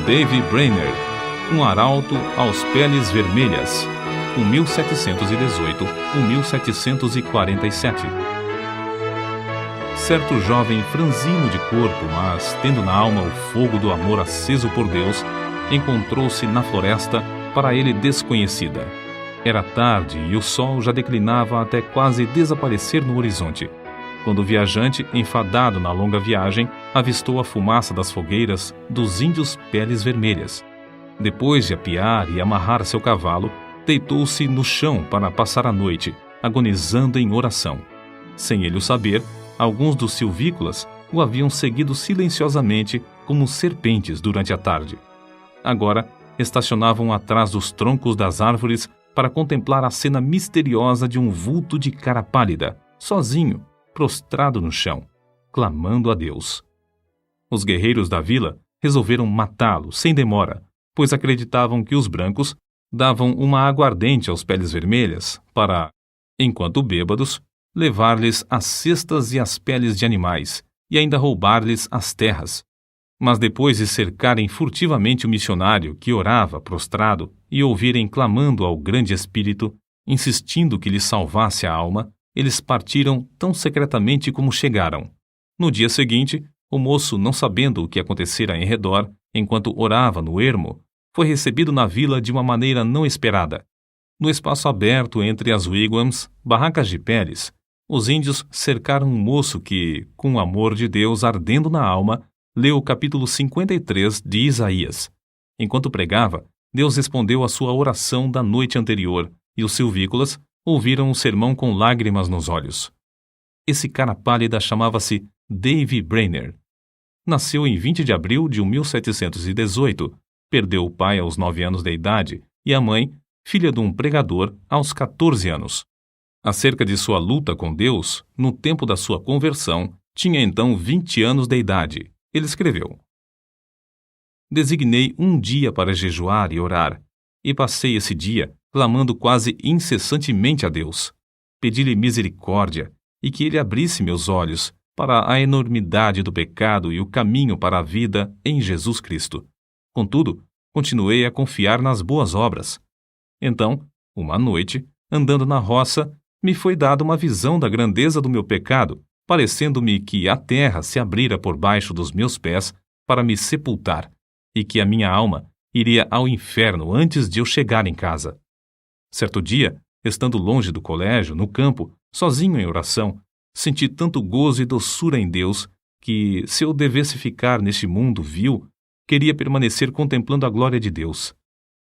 Davy Brainerd, um arauto aos peles vermelhas, 1718-1747. Certo jovem franzino de corpo, mas tendo na alma o fogo do amor aceso por Deus, encontrou-se na floresta para ele desconhecida. Era tarde e o sol já declinava até quase desaparecer no horizonte, quando o viajante, enfadado na longa viagem, avistou a fumaça das fogueiras dos índios peles vermelhas. Depois de apiar e amarrar seu cavalo, deitou-se no chão para passar a noite, agonizando em oração. Sem ele o saber, alguns dos silvícolas o haviam seguido silenciosamente como serpentes durante a tarde. Agora, estacionavam atrás dos troncos das árvores para contemplar a cena misteriosa de um vulto de cara pálida, sozinho, prostrado no chão, clamando a Deus. Os guerreiros da vila resolveram matá-lo sem demora, pois acreditavam que os brancos davam uma aguardente aos peles vermelhas para, enquanto bêbados, levar-lhes as cestas e as peles de animais e ainda roubar-lhes as terras. Mas depois de cercarem furtivamente o missionário que orava prostrado e ouvirem clamando ao grande Espírito, insistindo que lhe salvasse a alma, eles partiram tão secretamente como chegaram. No dia seguinte, o moço, não sabendo o que acontecera em redor, enquanto orava no ermo, foi recebido na vila de uma maneira não esperada. No espaço aberto entre as wigwams, barracas de peles, os índios cercaram um moço que, com o amor de Deus ardendo na alma, leu o capítulo 53 de Isaías. Enquanto pregava, Deus respondeu à sua oração da noite anterior, e os silvícolas ouviram o sermão com lágrimas nos olhos. Esse cara pálida chamava-se Davy Brainerd. Nasceu em 20 de abril de 1718, perdeu o pai aos 9 anos de idade e a mãe, filha de um pregador, aos 14 anos. Acerca de sua luta com Deus, no tempo da sua conversão, tinha então 20 anos de idade. Ele escreveu: Designei um dia para jejuar e orar, e passei esse dia clamando quase incessantemente a Deus. Pedi-lhe misericórdia e que ele abrisse meus olhos para a enormidade do pecado e o caminho para a vida em Jesus Cristo. Contudo, continuei a confiar nas boas obras. Então, uma noite, andando na roça, me foi dada uma visão da grandeza do meu pecado, parecendo-me que a terra se abrira por baixo dos meus pés para me sepultar, e que a minha alma iria ao inferno antes de eu chegar em casa. Certo dia, estando longe do colégio, no campo, sozinho em oração, senti tanto gozo e doçura em Deus que, se eu devesse ficar neste mundo vil, queria permanecer contemplando a glória de Deus.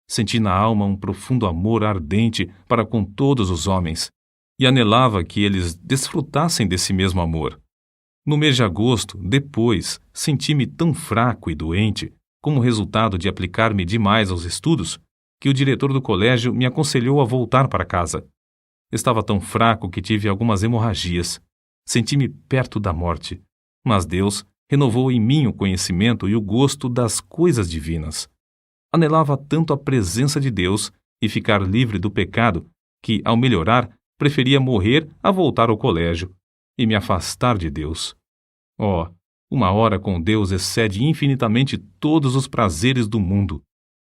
Senti na alma um profundo amor ardente para com todos os homens, e anelava que eles desfrutassem desse mesmo amor. No mês de agosto, depois, senti-me tão fraco e doente, como resultado de aplicar-me demais aos estudos, que o diretor do colégio me aconselhou a voltar para casa. Estava tão fraco que tive algumas hemorragias. Senti-me perto da morte, mas Deus renovou em mim o conhecimento e o gosto das coisas divinas. Anelava tanto a presença de Deus e ficar livre do pecado que, ao melhorar, preferia morrer a voltar ao colégio e me afastar de Deus. Oh, uma hora com Deus excede infinitamente todos os prazeres do mundo.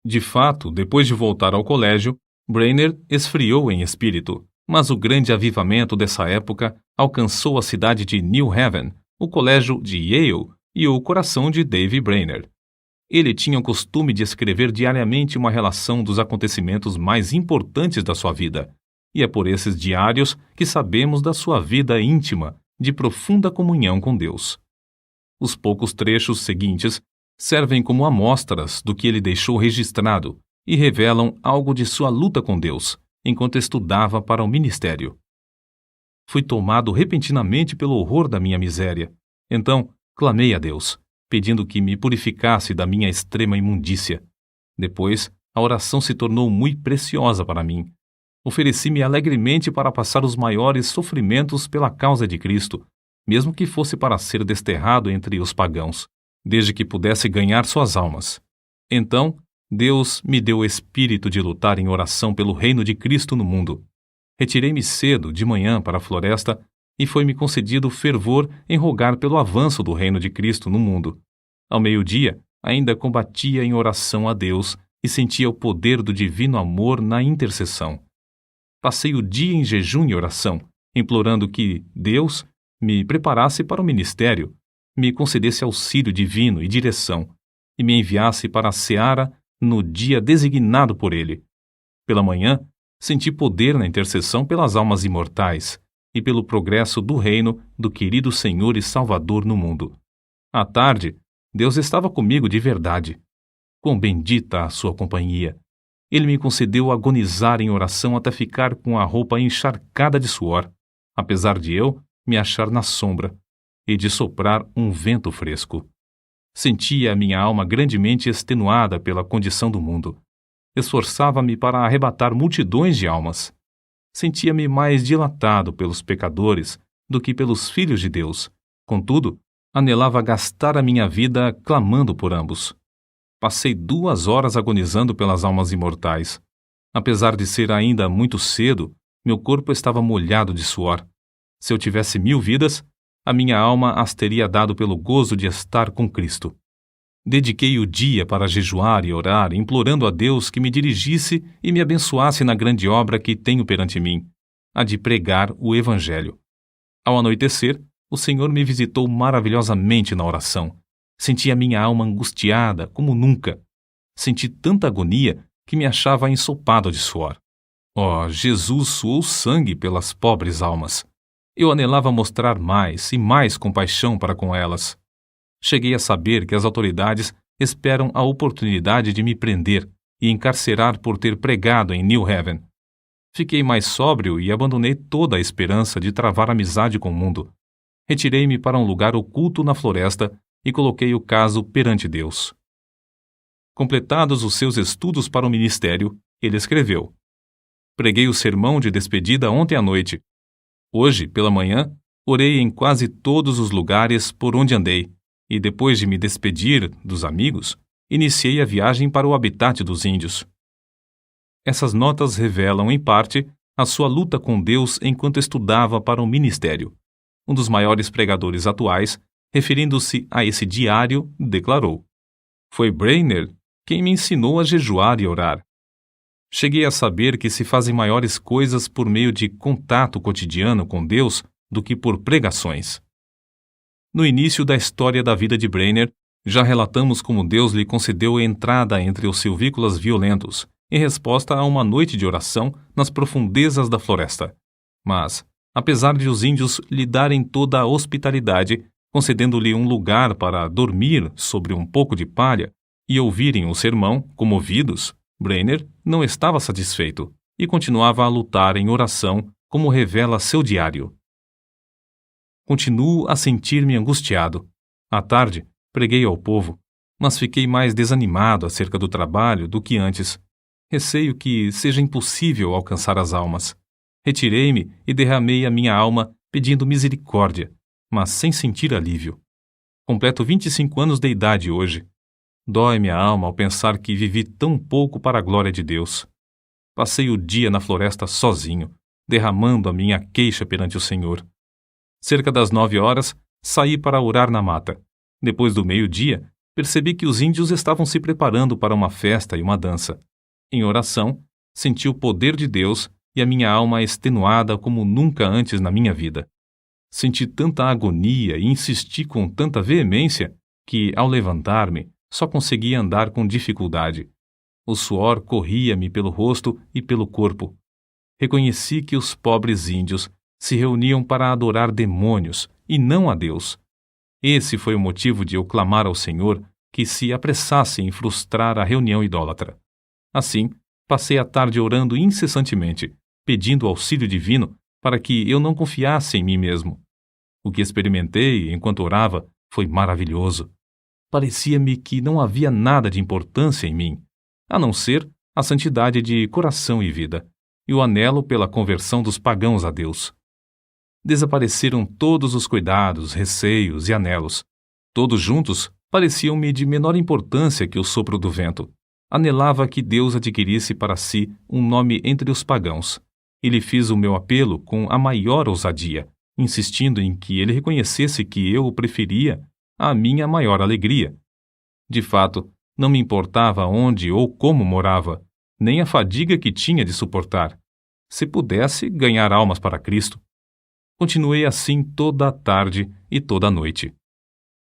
De fato, depois de voltar ao colégio, Brainerd esfriou em espírito, mas o grande avivamento dessa época alcançou a cidade de New Haven, o colégio de Yale e o coração de Davy Brainerd. Ele tinha o costume de escrever diariamente uma relação dos acontecimentos mais importantes da sua vida, e é por esses diários que sabemos da sua vida íntima, de profunda comunhão com Deus. Os poucos trechos seguintes servem como amostras do que ele deixou registrado e revelam algo de sua luta com Deus, enquanto estudava para o ministério. Fui tomado repentinamente pelo horror da minha miséria. Então, clamei a Deus, pedindo que me purificasse da minha extrema imundícia. Depois, a oração se tornou muito preciosa para mim. Ofereci-me alegremente para passar os maiores sofrimentos pela causa de Cristo, mesmo que fosse para ser desterrado entre os pagãos, desde que pudesse ganhar suas almas. Então, Deus me deu o espírito de lutar em oração pelo reino de Cristo no mundo. Retirei-me cedo, de manhã, para a floresta, e foi-me concedido fervor em rogar pelo avanço do reino de Cristo no mundo. Ao meio-dia, ainda combatia em oração a Deus e sentia o poder do divino amor na intercessão. Passei o dia em jejum e oração, implorando que Deus me preparasse para o ministério, me concedesse auxílio divino e direção, e me enviasse para a seara no dia designado por Ele. Pela manhã, senti poder na intercessão pelas almas imortais e pelo progresso do reino do querido Senhor e Salvador no mundo. À tarde, Deus estava comigo de verdade. Quão bendita a sua companhia! Ele me concedeu agonizar em oração até ficar com a roupa encharcada de suor, apesar de eu me achar na sombra e de soprar um vento fresco. Sentia a minha alma grandemente extenuada pela condição do mundo. Esforçava-me para arrebatar multidões de almas. Sentia-me mais dilatado pelos pecadores do que pelos filhos de Deus. Contudo, anelava gastar a minha vida clamando por ambos. Passei 2 horas agonizando pelas almas imortais. Apesar de ser ainda muito cedo, meu corpo estava molhado de suor. Se eu tivesse 1000 vidas, a minha alma as teria dado pelo gozo de estar com Cristo. Dediquei o dia para jejuar e orar, implorando a Deus que me dirigisse e me abençoasse na grande obra que tenho perante mim, a de pregar o Evangelho. Ao anoitecer, o Senhor me visitou maravilhosamente na oração. Senti a minha alma angustiada como nunca. Senti tanta agonia que me achava ensopado de suor. Oh, Jesus suou sangue pelas pobres almas. Eu anelava mostrar mais e mais compaixão para com elas. Cheguei a saber que as autoridades esperam a oportunidade de me prender e encarcerar por ter pregado em New Haven. Fiquei mais sóbrio e abandonei toda a esperança de travar amizade com o mundo. Retirei-me para um lugar oculto na floresta e coloquei o caso perante Deus. Completados os seus estudos para o ministério, ele escreveu: Preguei o sermão de despedida ontem à noite. Hoje, pela manhã, orei em quase todos os lugares por onde andei, e depois de me despedir dos amigos, iniciei a viagem para o habitat dos índios. Essas notas revelam, em parte, a sua luta com Deus enquanto estudava para o ministério. Um dos maiores pregadores atuais, referindo-se a esse diário, declarou: Foi Brainerd quem me ensinou a jejuar e orar. Cheguei a saber que se fazem maiores coisas por meio de contato cotidiano com Deus do que por pregações. No início da história da vida de Brainerd, já relatamos como Deus lhe concedeu entrada entre os silvícolas violentos, em resposta a uma noite de oração nas profundezas da floresta. Mas, apesar de os índios lhe darem toda a hospitalidade, concedendo-lhe um lugar para dormir sobre um pouco de palha e ouvirem o sermão, comovidos, Brainerd não estava satisfeito e continuava a lutar em oração, como revela seu diário. Continuo a sentir-me angustiado. À tarde, preguei ao povo, mas fiquei mais desanimado acerca do trabalho do que antes. Receio que seja impossível alcançar as almas. Retirei-me e derramei a minha alma pedindo misericórdia, mas sem sentir alívio. Completo 25 anos de idade hoje. Dói-me a alma ao pensar que vivi tão pouco para a glória de Deus. Passei o dia na floresta sozinho, derramando a minha queixa perante o Senhor. Cerca das 9 horas, saí para orar na mata. Depois do meio-dia, percebi que os índios estavam se preparando para uma festa e uma dança. Em oração, senti o poder de Deus e a minha alma extenuada como nunca antes na minha vida. Senti tanta agonia e insisti com tanta veemência que, ao levantar-me, só conseguia andar com dificuldade. O suor corria-me pelo rosto e pelo corpo. Reconheci que os pobres índios se reuniam para adorar demônios e não a Deus. Esse foi o motivo de eu clamar ao Senhor que se apressasse em frustrar a reunião idólatra. Assim, passei a tarde orando incessantemente, pedindo auxílio divino para que eu não confiasse em mim mesmo. O que experimentei enquanto orava foi maravilhoso. Parecia-me que não havia nada de importância em mim, a não ser a santidade de coração e vida, e o anelo pela conversão dos pagãos a Deus. Desapareceram todos os cuidados, receios e anelos. Todos juntos pareciam-me de menor importância que o sopro do vento. Anelava que Deus adquirisse para si um nome entre os pagãos, e lhe fiz o meu apelo com a maior ousadia, insistindo em que ele reconhecesse que eu o preferia à minha maior alegria. De fato, não me importava onde ou como morava, nem a fadiga que tinha de suportar. Se pudesse ganhar almas para Cristo. Continuei assim toda a tarde e toda a noite.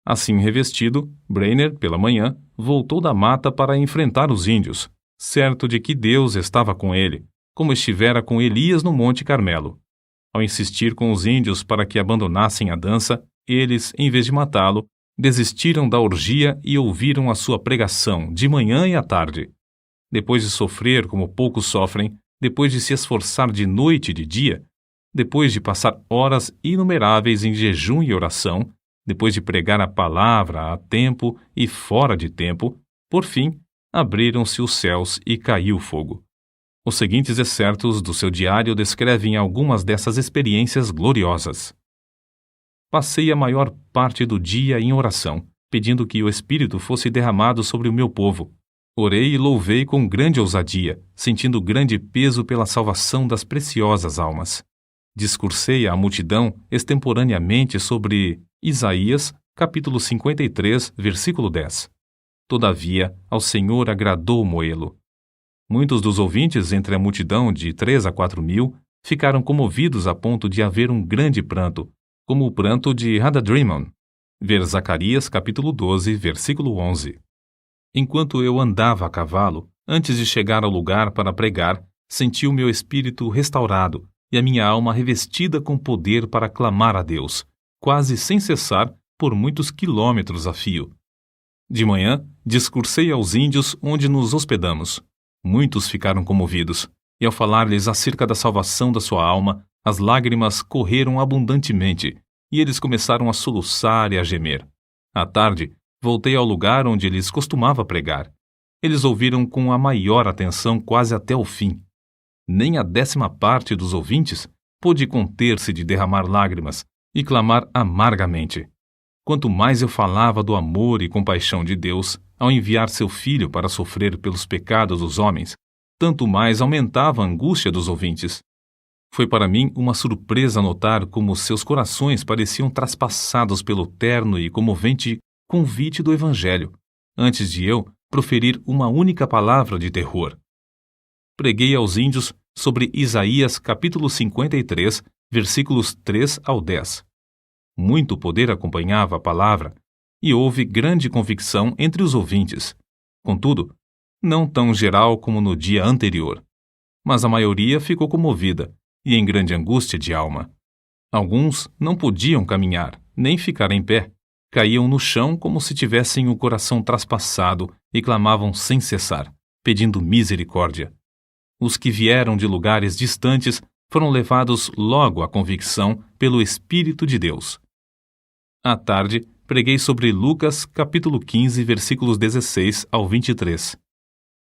Assim revestido, Brainerd, pela manhã, voltou da mata para enfrentar os índios, certo de que Deus estava com ele, como estivera com Elias no Monte Carmelo. Ao insistir com os índios para que abandonassem a dança, eles, em vez de matá-lo, desistiram da orgia e ouviram a sua pregação de manhã e à tarde. Depois de sofrer como poucos sofrem, depois de se esforçar de noite e de dia, depois de passar horas inumeráveis em jejum e oração, depois de pregar a palavra a tempo e fora de tempo, por fim, abriram-se os céus e caiu fogo. Os seguintes excertos do seu diário descrevem algumas dessas experiências gloriosas. Passei a maior parte do dia em oração, pedindo que o Espírito fosse derramado sobre o meu povo. Orei e louvei com grande ousadia, sentindo grande peso pela salvação das preciosas almas. Discursei à multidão extemporaneamente sobre Isaías, capítulo 53, versículo 10. Todavia, ao Senhor agradou Moê-lo. Muitos dos ouvintes entre a multidão de 3 a 4 mil ficaram comovidos a ponto de haver um grande pranto, como o pranto de Hadadrimon. Ver Zacarias, capítulo 12, versículo 11. Enquanto eu andava a cavalo, antes de chegar ao lugar para pregar, senti o meu espírito restaurado e a minha alma revestida com poder para clamar a Deus, quase sem cessar, por muitos quilômetros a fio. De manhã, discursei aos índios onde nos hospedamos. Muitos ficaram comovidos, e ao falar-lhes acerca da salvação da sua alma, as lágrimas correram abundantemente, e eles começaram a soluçar e a gemer. À tarde, voltei ao lugar onde eles costumava pregar. Eles ouviram com a maior atenção quase até o fim. Nem a 10ª parte dos ouvintes pôde conter-se de derramar lágrimas e clamar amargamente. Quanto mais eu falava do amor e compaixão de Deus ao enviar seu Filho para sofrer pelos pecados dos homens, tanto mais aumentava a angústia dos ouvintes. Foi para mim uma surpresa notar como seus corações pareciam traspassados pelo terno e comovente convite do Evangelho, antes de eu proferir uma única palavra de terror. Preguei aos índios sobre Isaías capítulo 53, versículos 3 ao 10. Muito poder acompanhava a palavra, e houve grande convicção entre os ouvintes. Contudo, não tão geral como no dia anterior. Mas a maioria ficou comovida, e em grande angústia de alma. Alguns não podiam caminhar, nem ficar em pé. Caíam no chão como se tivessem o coração traspassado e clamavam sem cessar, pedindo misericórdia. Os que vieram de lugares distantes foram levados logo à convicção pelo Espírito de Deus. À tarde, preguei sobre Lucas, capítulo 15, versículos 16 ao 23.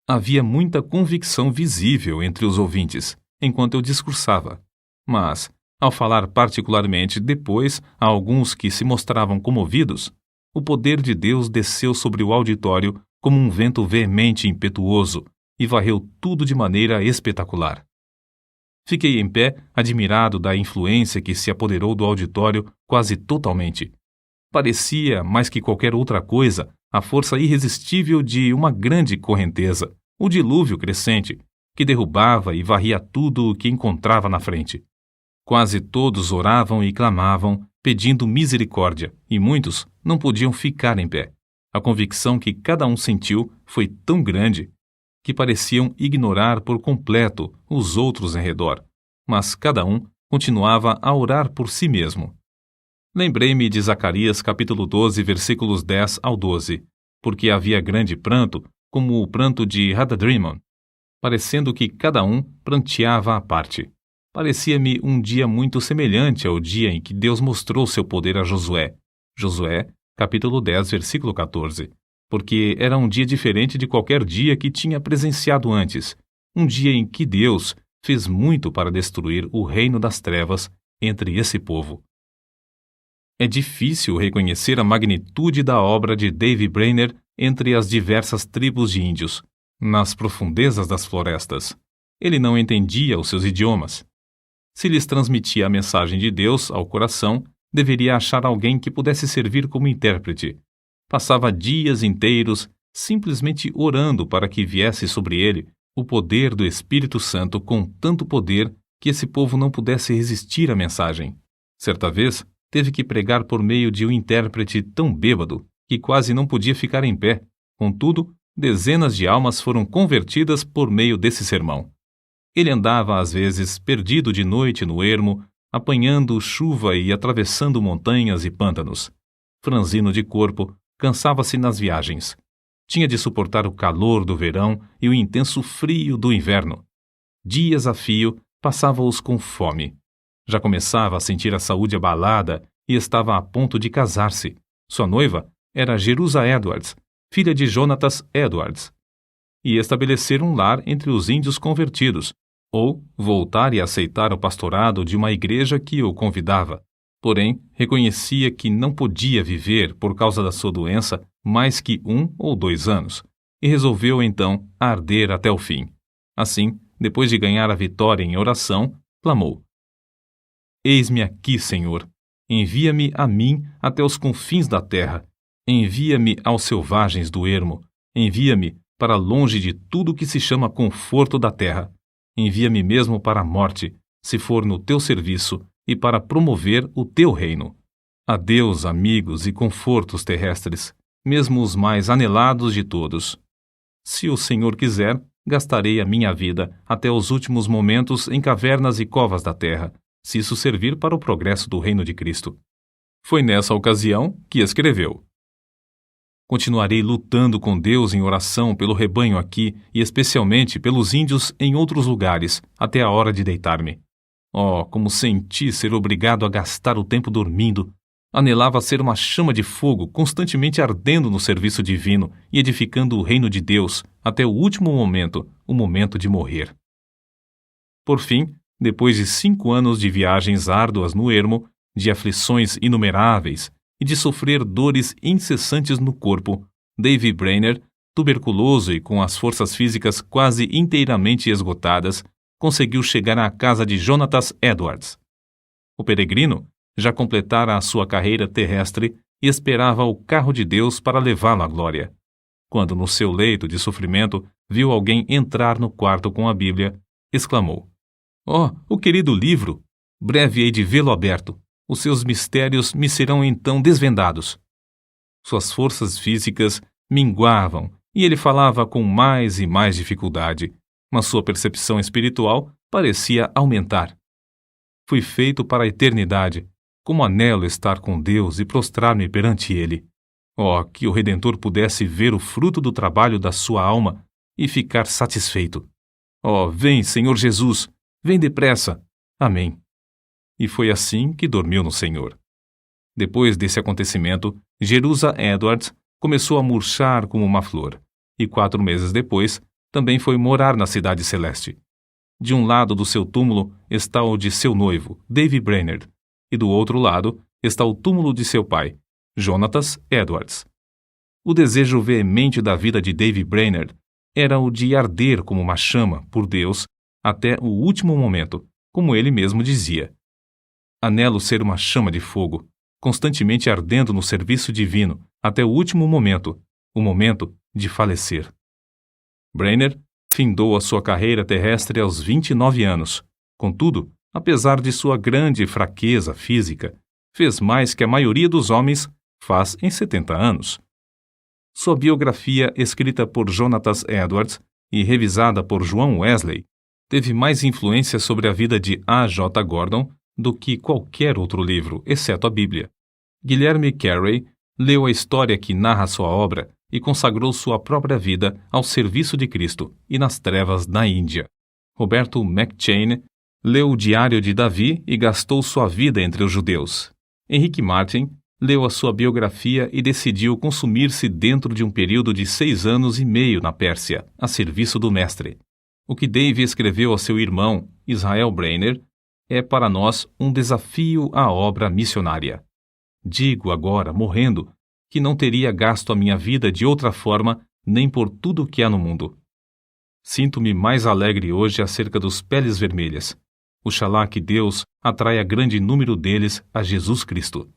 Havia muita convicção visível entre os ouvintes, enquanto eu discursava. Mas, ao falar particularmente depois a alguns que se mostravam comovidos, o poder de Deus desceu sobre o auditório como um vento veemente e impetuoso e varreu tudo de maneira espetacular. Fiquei em pé, admirado da influência que se apoderou do auditório quase totalmente. Parecia, mais que qualquer outra coisa, a força irresistível de uma grande correnteza, o dilúvio crescente, que derrubava e varria tudo o que encontrava na frente. Quase todos oravam e clamavam, pedindo misericórdia, e muitos não podiam ficar em pé. A convicção que cada um sentiu foi tão grande que pareciam ignorar por completo os outros em redor, mas cada um continuava a orar por si mesmo. Lembrei-me de Zacarias capítulo 12, versículos 10 ao 12, porque havia grande pranto, como o pranto de Hadadrimon, parecendo que cada um pranteava à parte. Parecia-me um dia muito semelhante ao dia em que Deus mostrou seu poder a Josué. Josué, capítulo 10, versículo 14. Porque era um dia diferente de qualquer dia que tinha presenciado antes, um dia em que Deus fez muito para destruir o reino das trevas entre esse povo. É difícil reconhecer a magnitude da obra de David Brainerd entre as diversas tribos de índios, nas profundezas das florestas. Ele não entendia os seus idiomas. Se lhes transmitia a mensagem de Deus ao coração, deveria achar alguém que pudesse servir como intérprete. Passava dias inteiros simplesmente orando para que viesse sobre ele o poder do Espírito Santo com tanto poder que esse povo não pudesse resistir à mensagem. Certa vez, teve que pregar por meio de um intérprete tão bêbado que quase não podia ficar em pé. Contudo, dezenas de almas foram convertidas por meio desse sermão. Ele andava, às vezes, perdido de noite no ermo, apanhando chuva e atravessando montanhas e pântanos. Franzino de corpo, cansava-se nas viagens. Tinha de suportar o calor do verão e o intenso frio do inverno. Dias a fio, passava-os com fome. Já começava a sentir a saúde abalada e estava a ponto de casar-se. Sua noiva era Jerusa Edwards, filha de Jonatas Edwards, e estabelecer um lar entre os índios convertidos, ou voltar e aceitar o pastorado de uma igreja que o convidava. Porém, reconhecia que não podia viver, por causa da sua doença, mais que 1 ou 2 anos, e resolveu então arder até o fim. Assim, depois de ganhar a vitória em oração, clamou: Eis-me aqui, Senhor. Envia-me a mim até os confins da terra. Envia-me aos selvagens do ermo. Envia-me para longe de tudo que se chama conforto da terra. Envia-me mesmo para a morte, se for no teu serviço, e para promover o teu reino. Adeus, amigos e confortos terrestres, mesmo os mais anelados de todos. Se o Senhor quiser, gastarei a minha vida até os últimos momentos em cavernas e covas da terra, se isso servir para o progresso do reino de Cristo. Foi nessa ocasião que escreveu: Continuarei lutando com Deus em oração pelo rebanho aqui e especialmente pelos índios em outros lugares, até a hora de deitar-me. Oh, como senti ser obrigado a gastar o tempo dormindo! Anelava ser uma chama de fogo constantemente ardendo no serviço divino e edificando o reino de Deus até o último momento, o momento de morrer. Por fim, depois de 5 anos de viagens árduas no ermo, de aflições inumeráveis e de sofrer dores incessantes no corpo, Davy Brainerd, tuberculoso e com as forças físicas quase inteiramente esgotadas, conseguiu chegar à casa de Jonatas Edwards. O peregrino já completara a sua carreira terrestre e esperava o carro de Deus para levá-lo à glória. Quando no seu leito de sofrimento viu alguém entrar no quarto com a Bíblia, exclamou: Oh, o querido livro! Breve hei de vê-lo aberto. Os seus mistérios me serão então desvendados. Suas forças físicas minguavam e ele falava com mais e mais dificuldade, mas sua percepção espiritual parecia aumentar. Fui feito para a eternidade. Como anelo estar com Deus e prostrar-me perante Ele. Oh, que o Redentor pudesse ver o fruto do trabalho da sua alma e ficar satisfeito. Oh, vem, Senhor Jesus, vem depressa. Amém. E foi assim que dormiu no Senhor. Depois desse acontecimento, Jerusa Edwards começou a murchar como uma flor, e 4 meses depois, também foi morar na Cidade Celeste. De um lado do seu túmulo está o de seu noivo, Davy Brainerd, e do outro lado está o túmulo de seu pai, Jonatas Edwards. O desejo veemente da vida de Davy Brainerd era o de arder como uma chama por Deus até o último momento, como ele mesmo dizia. Anelo ser uma chama de fogo, constantemente ardendo no serviço divino até o último momento, o momento de falecer. Brainerd findou a sua carreira terrestre aos 29 anos. Contudo, apesar de sua grande fraqueza física, fez mais que a maioria dos homens faz em 70 anos. Sua biografia, escrita por Jonatas Edwards e revisada por João Wesley, teve mais influência sobre a vida de A. J. Gordon do que qualquer outro livro, exceto a Bíblia. Guilherme Carey leu a história que narra sua obra e consagrou sua própria vida ao serviço de Cristo e nas trevas da Índia. Roberto McCheyne leu o Diário de Davi e gastou sua vida entre os judeus. Henrique Martin leu a sua biografia e decidiu consumir-se dentro de um período de 6 anos e meio na Pérsia, a serviço do Mestre. O que Davy escreveu a seu irmão, Israel Brainerd, é para nós um desafio à obra missionária. Digo agora, morrendo, que não teria gasto a minha vida de outra forma nem por tudo o que há no mundo. Sinto-me mais alegre hoje acerca dos peles vermelhas. Oxalá que Deus atraia grande número deles a Jesus Cristo.